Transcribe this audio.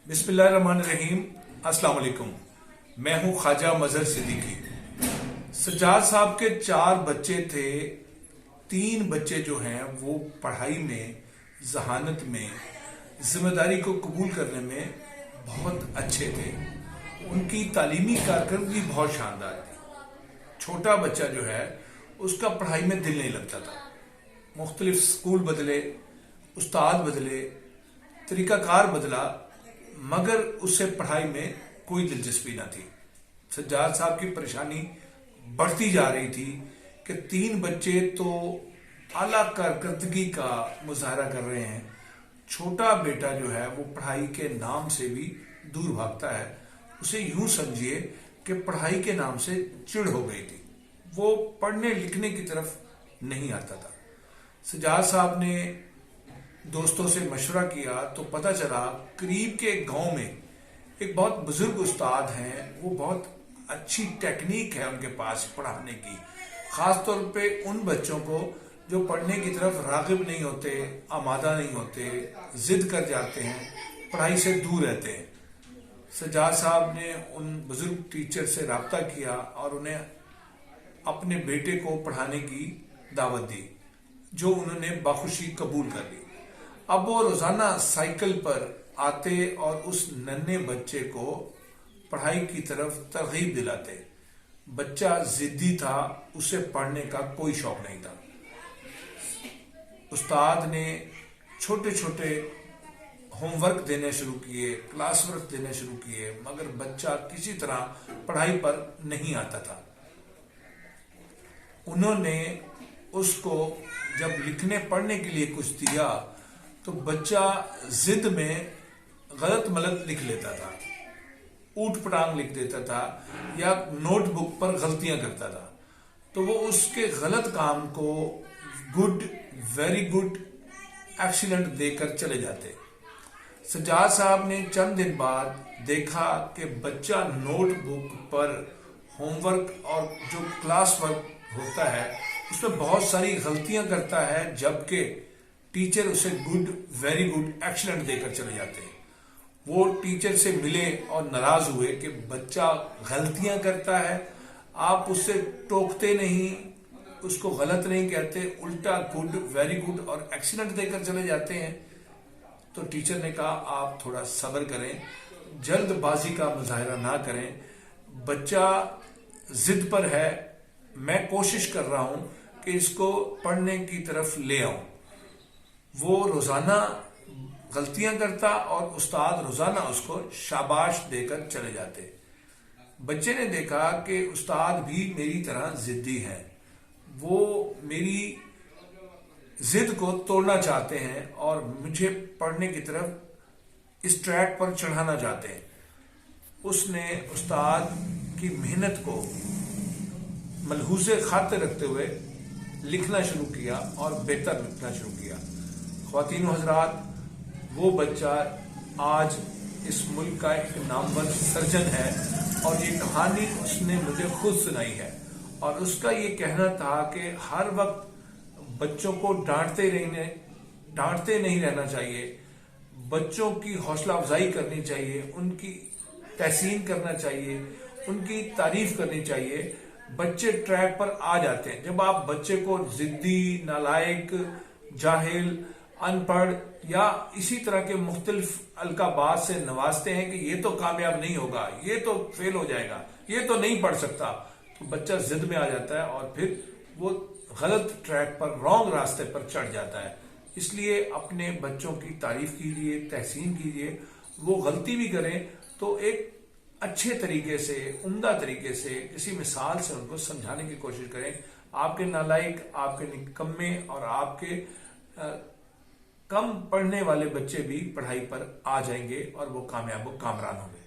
बिस्मिल्लाहिर्रहमानिर्रहीम। अस्सलाम वालेकुम। मैं हूं ख्वाजा मजहर सिद्दीकी। सज्जाद साहब के 4 बच्चे थे। 3 बच्चे जो हैं वो पढ़ाई में, जहानत में, जिम्मेदारी को कबूल करने में बहुत अच्छे थे। उनकी तालीमी कारकर्दगी बहुत शानदार थी। छोटा बच्चा जो है उसका पढ़ाई में दिल नहीं लगता था। मुख्तलिफ स्कूल बदले, उस्ताद बदले, तरीकाकार बदला, मगर उसे पढ़ाई में कोई दिलचस्पी ना थी। सज्जाद साहब की परेशानी बढ़ती जा रही थी कि 3 बच्चे तो आला कारकर्दगी का मुजाहरा कर रहे हैं, छोटा बेटा जो है वो पढ़ाई के नाम से भी दूर भागता है। उसे यूं समझिए कि पढ़ाई के नाम से चिढ़ हो गई थी, वो पढ़ने लिखने की तरफ नहीं आता था। सज्जाद साहब ने दोस्तों से मशवरा किया तो पता चला करीब के गांव में एक बहुत बुजुर्ग उस्ताद हैं। वो बहुत अच्छी टेक्निक है उनके पास पढ़ाने की, खास तौर पे उन बच्चों को जो पढ़ने की तरफ रागिब नहीं होते, आमादा नहीं होते, जिद कर जाते हैं, पढ़ाई से दूर रहते हैं। सज्जाद साहब ने उन बुजुर्ग टीचर से रब्ता किया और उन्हें अपने बेटे को पढ़ाने की दावत दी, जो उन्होंने बाखुशी कबूल कर ली। अब वो रोजाना साइकिल पर आते और उस नन्हे बच्चे को पढ़ाई की तरफ तरगीब दिलाते। बच्चा जिद्दी था, उसे पढ़ने का कोई शौक नहीं था। उस्ताद ने छोटे छोटे होमवर्क देने शुरू किए, क्लास वर्क देने शुरू किए, मगर बच्चा किसी तरह पढ़ाई पर नहीं आता था। उन्होंने उसको जब लिखने पढ़ने के लिए कुछ दिया तो बच्चा जिद में गलत मलत लिख लेता था, ऊट पटांग लिख देता था या नोटबुक पर गलतियां करता था। तो वो उसके गलत काम को गुड, वेरी गुड, एक्सीलेंट देकर चले जाते। सज्जाद साहब ने चंद दिन बाद देखा कि बच्चा नोटबुक पर होमवर्क और जो क्लास वर्क होता है उसमें बहुत सारी गलतियां करता है, जबकि टीचर उसे गुड, वेरी गुड, एक्सीलेंट देकर चले जाते हैं। वो टीचर से मिले और नाराज हुए कि बच्चा गलतियां करता है, आप उससे टोकते नहीं, उसको गलत नहीं कहते, उल्टा गुड, वेरी गुड और एक्सीलेंट देकर चले जाते हैं। तो टीचर ने कहा आप थोड़ा सब्र करें, जल्दबाजी का मुजाहरा ना करें, बच्चा जिद पर है, मैं कोशिश कर रहा हूं कि इसको पढ़ने की तरफ ले आऊं। वो रोजाना गलतियां करता और उस्ताद रोजाना उसको शाबाश देकर चले जाते। बच्चे ने देखा कि उस्ताद भी मेरी तरह जिद्दी हैं, वो मेरी जिद को तोड़ना चाहते हैं और मुझे पढ़ने की तरफ इस ट्रैक पर चढ़ाना चाहते हैं। उसने उस्ताद की मेहनत को मलहूज़े खातिर रखते हुए लिखना शुरू किया और बेहतर लिखना शुरू किया। ख्वातीनो हजरात, वो बच्चा आज इस मुल्क का एक नामवर सर्जन है और ये कहानी उसने मुझे खुद सुनाई है। और उसका ये कहना था कि हर वक्त बच्चों को डांटते नहीं रहना चाहिए, बच्चों की हौसला अफजाई करनी चाहिए, उनकी तहसीन करना चाहिए, उनकी तारीफ करनी चाहिए। बच्चे ट्रैक पर आ जाते हैं जब आप बच्चे को जिद्दी, नालायक, जाहिल, अनपढ़ या इसी तरह के मुख्तलिफ अलकाबात से नवाजते हैं कि ये तो कामयाब नहीं होगा, ये तो फेल हो जाएगा, ये तो नहीं पढ़ सकता। तो बच्चा जिद में आ जाता है और फिर वो गलत ट्रैक पर, रॉन्ग रास्ते पर चढ़ जाता है। इसलिए अपने बच्चों की तारीफ कीजिए, तहसीन कीजिए। वो गलती भी करें तो एक अच्छे तरीके से, उम्दा तरीके से, किसी मिसाल से उनको समझाने की कोशिश करें। आपके नालायक, आपके निकम्मे और आपके कम पढ़ने वाले बच्चे भी पढ़ाई पर आ जाएंगे और वो कामयाब, कामरान होंगे।